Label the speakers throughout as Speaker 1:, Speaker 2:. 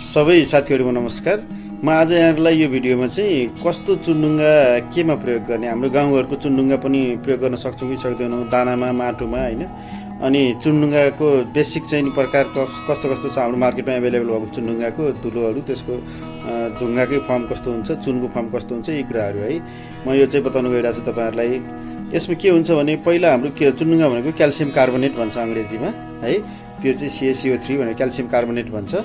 Speaker 1: सबै साथीहरुमा नमस्कार। म आज यहाँहरुलाई यो भिडियोमा चाहिँ कस्तो चुन्डुङ्गा केमा प्रयोग गर्ने, हाम्रो गाउँघरको चुन्डुङ्गा पनि प्रयोग गर्न सक्छौं कि सक्दैनौं, दानामा, माटोमा हैन। अनि चुन्डुङ्गाको बेसिक चाहिँ प्रकार कस्तो कस्तो छ हाम्रो मार्केटमा अवेलेबल भएको चुन्डुङ्गाको धुलोहरु, त्यसको ढुङ्गाकै फर्म कस्तो हुन्छ, चुनको फर्म कस्तो हुन्छ, यी कुराहरु है म यो चाहिँ बताउन गइरहेको छु तपाईहरुलाई। यसमा के हुन्छ भने पहिला हाम्रो के चुन्डुङ्गा भनेको क्याल्सियम कार्बोनेट भन्छ अंग्रेजीमा है, त्यो चाहिँ CaCO3 भनेर क्याल्सियम कार्बोनेट भन्छ।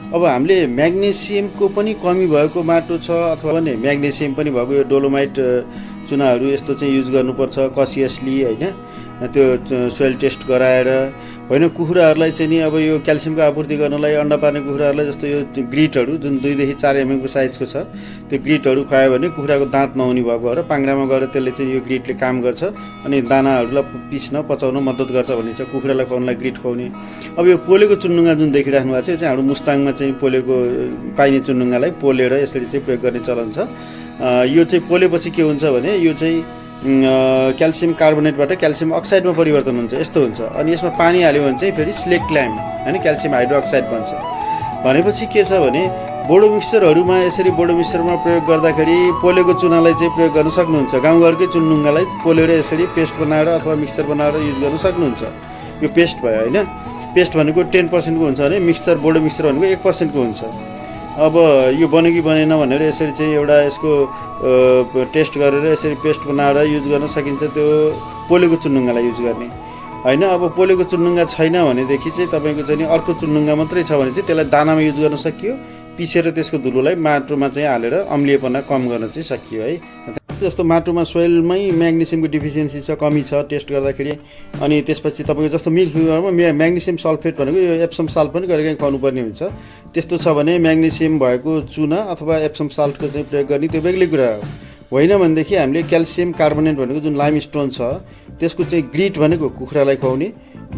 Speaker 1: अब हामीले म्याग्नेसियमको पनि कमी भएको माटो छ अथवा भने म्याग्नेसियम पनि भएको यो डोलोमाइट चुनाहरु यस्तो चाहिँ युज गर्नुपर्छ कसियसली हैन, त्यो सोइल टेस्ट गराएर हैन। कुखुराहरुलाई चाहिँ नि अब यो क्याल्सियमको आपूर्ति गर्नलाई अन्डा पार्ने कुखुराहरुलाई जस्तो यो ग्रिटहरु जुन 2 देखि 4 mm को साइजको छ, त्यो ग्रिटहरु खुवायो भने कुखुराको दाँत नहुने भएको र पाङ्ग्रामा गएर त्यसले चाहिँ यो ग्रिटले काम गर्छ अनि दानाहरुलाई पिस्न पचाउन मद्दत गर्छ भन्ने छ, कुखुरालाई खुवाउनलाई ग्रिट खुवाउने। अब यो पोलेको चुन्डुङ्गा जुन देखिराख्नु भएको छ, यो चाहिँ हाम्रो मुस्ताङमा चाहिँ पोलेको पाइने चुन्डुङ्गालाई पोलेर यसरी चाहिँ प्रयोग गर्ने चलन छ। यो चाहिँ पोलेपछि के हुन्छ भने यो चाहिँ क्याल्सियम कार्बोनेटबाट क्याल्सियम अक्साइडमा परिवर्तन हुन्छ, यस्तो हुन्छ। अनि यसमा पानी हाल्यो भने चाहिँ फेरि स्लेक लाइम हैन क्याल्सियम हाइड्रोक्साइड बन्छ। भनेपछि के छ भने बोडो मिक्सचरहरुमा यसरी बोडो मिक्सचरमा प्रयोग गर्दाखेरि पोलेको चुनालाई चाहिँ प्रयोग गर्न सक्नुहुन्छ। गाउँघरकै चुन्डुङ्गालाई पोलेर यसरी पेस्ट बनाएर अथवा मिक्सचर बनाएर युज गर्न सक्नुहुन्छ। यो पेस्ट भयो हैन। पेस्ट भनेको 10% को हुन्छ भने मिक्सचर बोडो मिक्सचर भनेको 1% को हुन्छ। अब यो बन्यो कि बनेन भनेर यसरी चाहिँ एउटा यसको टेस्ट गरेर यसरी पेस्ट बनाएर युज गर्न सकिन्छ, त्यो पोलेको चुन्डुङ्गालाई युज गर्ने हैन। अब पोलेको चुन्डुङ्गा छैन भनेदेखि चाहिँ तपाईको चाहिँ अर्को चुन्डुङ्गा मात्रै छ भने चाहिँ त्यसलाई दानामा युज गर्न सकियो, पिसेर त्यसको धुलोलाई माटोमा चाहिँ हालेर अम्लीयपना कम गर्न चाहिँ सकियो है। जस्तो माटोमा सोइलमै म्याग्नेसियमको डिफिसियन्सी छ, कमी छ टेस्ट गर्दाखेरि, अनि त्यसपछि तपाईको जस्तो मिल्क फिवरमा म्याग्नेसियम सल्फेट भनेको यो एप्सम साल्ट पनि कहिलेकाहीँ खुवाउनु पर्ने हुन्छ। त्यस्तो छ भने म्याग्नेसियम भएको चुना अथवा एप्सम साल्टको चाहिँ प्रयोग गर्ने त्यो बेग्लै कुरा हो। होइन भनेदेखि हामीले क्याल्सियम कार्बोनेट भनेको जुन लाइमस्टोन छ त्यसको चाहिँ ग्रिट भनेको कुखुरालाई खुवाउने,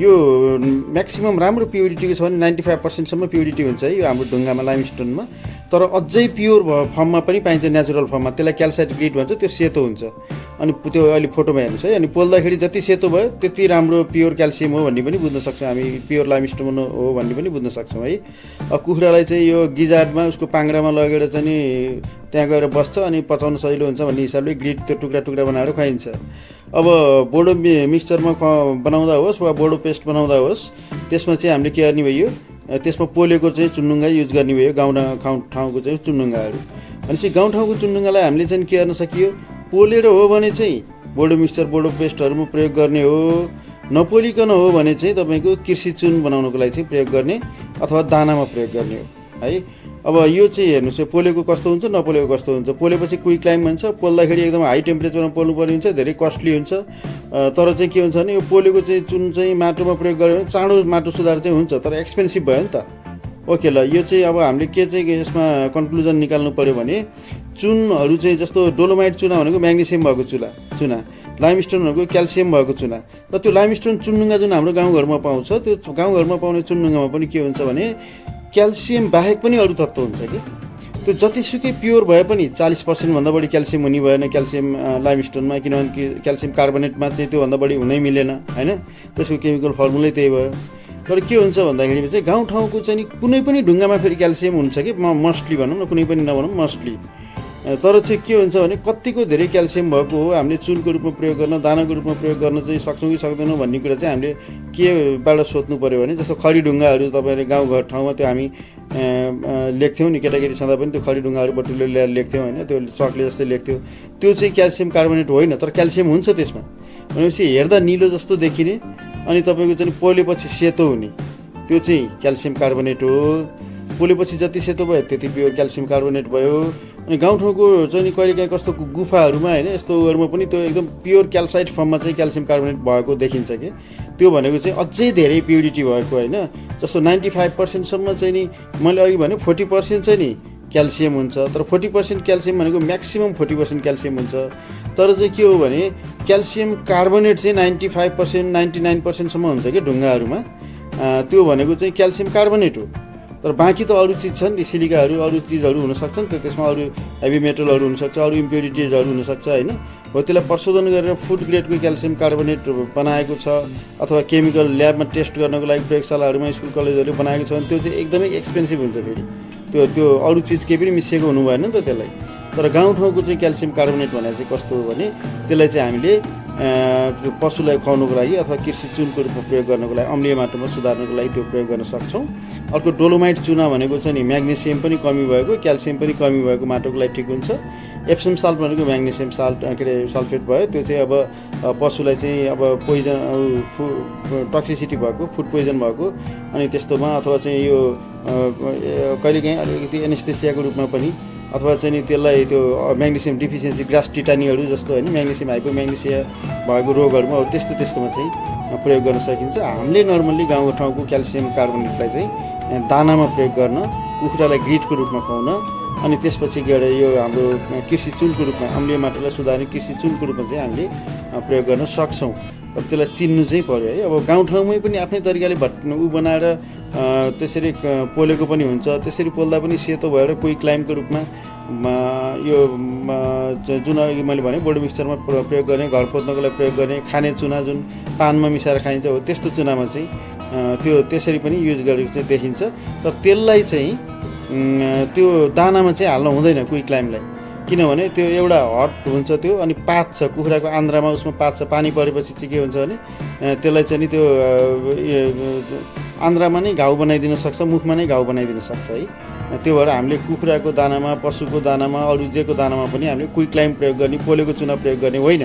Speaker 1: यो म्याक्सिमम राम्रो प्युरिटीको छ भने 95% सम्म प्युरिटी हुन्छ है यो हाम्रो ढुङ्गामा लाइमस्टोनमा। तर अझै प्योर फर्ममा पनि पाइन्छ, नेचुरल फर्ममा, त्यसलाई क्याल्साइट ग्रिट भन्छ, त्यो सेतो हुन्छ। अनि त्यो अहिले फोटोमा हेर्नुहोस् है, अनि पोल्दाखेरि जति सेतो भयो त्यति राम्रो प्योर क्याल्सियम हो भन्ने पनि बुझ्न सक्छौँ हामी, प्योर लाइमस्टोन हो भन्ने पनि बुझ्न सक्छौँ है। कुखुरालाई चाहिँ यो गिजार्डमा उसको पाङ्ग्रामा लगेर चाहिँ नि त्यहाँ गएर बस्छ अनि पचाउन सजिलो हुन्छ भन्ने हिसाबले ग्रिट त्यो टुक्रा टुक्रा बनाएर खुवाइन्छ। अब बोडो मिक्सचरमा बनाउँदा होस् वा बोडो पेस्ट बनाउँदा होस्, त्यसमा चाहिँ हामीले के गर्ने भयो, त्यसमा पोलेको चाहिँ चुन्डुङ्गा युज गर्ने भयो, ठाउँको चाहिँ चुन्डुङ्गाहरू। भनेपछि गाउँठाउँको चुन्डुङ्गालाई हामीले चाहिँ के गर्न सकियो, पोलेर हो भने चाहिँ बोडो मिक्सचर बोडो पेस्टहरूमा प्रयोग गर्ने हो, नपोलिकन हो भने चाहिँ तपाईँको कृषि चुन बनाउनको लागि चाहिँ प्रयोग गर्ने अथवा दानामा प्रयोग गर्ने हो है। अब यो चाहिँ हेर्नुहोस् पोलेको कस्तो हुन्छ, नपोलेको कस्तो हुन्छ। पोलेपछि क्विक लाइम भन्छ, पोल्दाखेरि एकदम हाई टेम्परेचरमा पोल्नु पर्ने हुन्छ, धेरै कस्टली हुन्छ। तर चाहिँ के हुन्छ भने यो पोलेको चाहिँ चुन चाहिँ माटोमा प्रयोग गर्यो भने चाँडो माटो सुधार चाहिँ हुन्छ, तर एक्सपेन्सिभ भयो नि त। ओके ल, यो चाहिँ अब हामीले के चाहिँ यसमा कन्क्लुजन निकाल्नु पर्यो भने चुनहरू चाहिँ जस्तो डोलोमाइट चुना भनेको म्याग्नेसियम भएको चुना, लाइमस्टोन भनेको क्याल्सियम भएको चुना। र त्यो लाइमस्टोन चुन्डुङ्गा जुन हाम्रो गाउँघरमा पाउँछ, त्यो गाउँघरमा पाउने चुन्डुङ्गामा पनि के हुन्छ भने क्याल्सियम बाहेक पनि अरू तत्त्व हुन्छ कि त्यो जतिसुकै प्योर भए पनि 40% भन्दा बढी क्याल्सियम हुने भएन क्याल्सियम लाइमस्टोनमा, किनभने क्याल्सियम कार्बोनेटमा चाहिँ त्योभन्दा बढी हुनै मिलेन हैन, त्यसको केमिकल फर्मुलै त्यही भयो। तर के हुन्छ भन्दाखेरि चाहिँ गाउँठाउँको चाहिँ कुनै पनि ढुङ्गामा फेरि क्याल्सियम हुन्छ कि मस्टली भनौँ न, कुनै पनि नभनौँ मस्टली। तर चाहिँ के हुन्छ भने कतिको धेरै क्याल्सियम भएको हो हामीले चुनको रूपमा प्रयोग गर्न, दानाको रूपमा प्रयोग गर्न चाहिँ सक्छौँ कि सक्दैनौँ भन्ने कुरा चाहिँ हामीले केबाट सोध्नु पऱ्यो भने जस्तो खडी ढुङ्गाहरू तपाईँले गाउँघर ठाउँमा त्यो हामी लेख्थ्यौँ नि, केटाकेटी छँदा पनि त्यो खडी ढुङ्गाहरू बटुलेर ल्याएर लेख्थ्यौँ होइन, त्यो चकले जस्तै लेख्थ्यौँ। त्यो चाहिँ क्याल्सियम कार्बोनेट होइन, तर क्याल्सियम हुन्छ त्यसमा। भनेपछि हेर्दा निलो जस्तो देखिने अनि तपाईँको चाहिँ पोलेपछि सेतो हुने, त्यो चाहिँ क्याल्सियम कार्बोनेट हो। पोलेपछि जति सेतो भयो त्यति प्योर क्याल्सियम कार्बोनेट भयो। अनि गाउँठाउँको चाहिँ कहिलेकाहीँ कस्तो गुफाहरूमा होइन यस्तोहरूमा पनि त्यो एकदम प्योर क्याल्साइट फर्ममा चाहिँ क्याल्सियम कार्बोनेट भएको देखिन्छ कि त्यो भनेको चाहिँ अझै धेरै प्युरिटी भएको होइन। जस्तो 95% सम्म चाहिँ नि मैले अघि भने 40% चाहिँ नि क्याल्सियम हुन्छ, तर 40% क्याल्सियम भनेको म्याक्सिमम 40% क्याल्सियम हुन्छ। तर चाहिँ के हो भने क्याल्सियम कार्बोनेट चाहिँ 95% 99% सम्म हुन्छ कि ढुङ्गाहरूमा, त्यो भनेको चाहिँ क्याल्सियम कार्बोनेट हो। तर बाँकी त अरू चिज छन् नि, सिलिकाहरू अरू चिजहरू हुनसक्छ नि त, त्यसमा अरू हेभी मेटलहरू हुनसक्छ, अरू इम्प्युरिटिजहरू हुनसक्छ होइन। हो त्यसलाई प्रशोधन गरेर फुड ग्रेडको क्याल्सियम कार्बोनेट बनाएको छ अथवा केमिकल ल्याबमा टेस्ट गर्नको लागि प्रयोगशालाहरूमा स्कुल कलेजहरूले बनाएको छ भने त्यो चाहिँ एकदमै एक्सपेन्सिभ हुन्छ फेरि त्यो अरू चिज केही पनि मिसिएको हुनु भएन नि त त्यसलाई। तर गाउँठाउँको चाहिँ क्याल्सियम कार्बोनेट भनेको चाहिँ कस्तो हो भने त्यसलाई चाहिँ हामीले पशुलाई खुवाउनुको लागि अथवा कृषि चुनको रूपमा प्रयोग गर्नको लागि अम्लीय माटोमा सुधार्नको लागि त्यो प्रयोग गर्न सक्छौँ। अर्को डोलोमाइट चुना भनेको चाहिँ नि म्याग्नेसियम पनि कमी भएको क्याल्सियम पनि कमी भएको माटोको लागि ठिक हुन्छ। एप्सम साल्ट भनेको म्याग्नेसियम साल्ट के अरे सल्फेट भयो, त्यो चाहिँ अब पशुलाई चाहिँ अब पोइजन टक्सिसिटी भएको फुड पोइजन भएको अनि त्यस्तोमा अथवा चाहिँ यो कहिलेकाहीँ अलिकति एनेस्थेसियाको रूपमा पनि अथवा चाहिँ नि त्यसलाई त्यो म्याग्नेसियम डिफिसियन्सी ग्रास टिटानीहरू जस्तो होइन म्याग्नेसियम हाइपोम्याग्नेसिया भएको रोगहरूमा अब त्यस्तोमा चाहिँ प्रयोग गर्न सकिन्छ। हामीले नर्मल्ली गाउँठाउँको क्याल्सियम कार्बोनेटलाई चाहिँ दानामा प्रयोग गर्न, कुखुरालाई ग्रिडको रूपमा खुवाउन अनि त्यसपछि गएर यो हाम्रो कृषि चुनको रूपमा अम्लीय माटोलाई सुधार्ने कृषि चुनको रूपमा चाहिँ हामीले प्रयोग गर्न सक्छौँ। अब त्यसलाई चिन्नु चाहिँ पर्यो है। अब गाउँठाउँमै पनि आफ्नै तरिकाले बनाएर त्यसरी पोलेको पनि हुन्छ। त्यसरी पोल्दा पनि सेतो भएर कोही क्लाइमको रूपमा यो जुन अघि मैले भने बोडो मिक्सचरमा प्रयोग गर्ने, घर पोत्नको लागि प्रयोग गर्ने, खाने चुना जुन पानमा मिसाएर खाइन्छ हो त्यस्तो चुनामा चाहिँ त्यो त्यसरी पनि युज गरेको चाहिँ देखिन्छ। तर त्यसलाई चाहिँ त्यो दानामा चाहिँ हाल्न हुँदैन कोही क्लाइमलाई, किनभने त्यो एउटा हट हुन्छ त्यो अनि पाच्छ कुखुराको आन्द्रामा उसमा पाच्छ। पानी परेपछि चाहिँ के हुन्छ भने त्यसलाई चाहिँ नि त्यो आन्द्रामा नै घाउ बनाइदिन सक्छ, मुखमा नै घाउ बनाइदिन सक्छ है। त्यो भएर हामीले कुखुराको दानामा, पशुको दानामा, अरू जेको दानामा पनि हामीले क्विक्लाइम प्रयोग गर्ने, पोलेको चुना प्रयोग गर्ने होइन।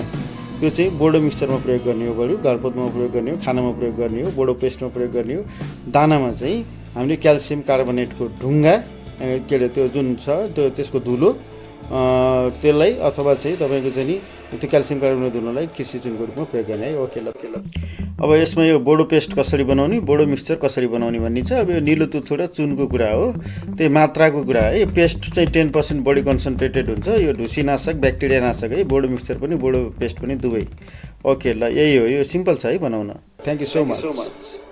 Speaker 1: त्यो चाहिँ बोडो मिक्सचरमा प्रयोग गर्ने हो, बरु घरपोतमा प्रयोग गर्ने हो, खानामा प्रयोग गर्ने हो, बोडो पेस्टमा प्रयोग गर्ने हो। दानामा चाहिँ हामीले क्याल्सियम कार्बोनेटको ढुङ्गा के अरे त्यो जुन छ त्यो त्यसको धुलो त्यसलाई अथवा चाहिँ तपाईँको चाहिँ नि त्यो क्याल्सियम कार्बोनेट धुलोलाई कृषि चुनको रूपमा प्रयोग गर्ने है। ओके ल। अब यसमा यो बोडो पेस्ट कसरी बनाउने, बोडो मिक्सचर कसरी बनाउने भन्ने छ। अब यो निलो तुथो र चुनको कुरा हो, त्यही मात्राको कुरा है। यो पेस्ट चाहिँ 10% बढी कन्सन्ट्रेटेड हुन्छ। यो ढुसीनाशक ब्याक्टेरिया नाशक है, बोडो मिक्सचर पनि बोडो पेस्ट पनि दुवै। ओके ल, यही हो, यो सिम्पल छ है बनाउन। Thank you so much.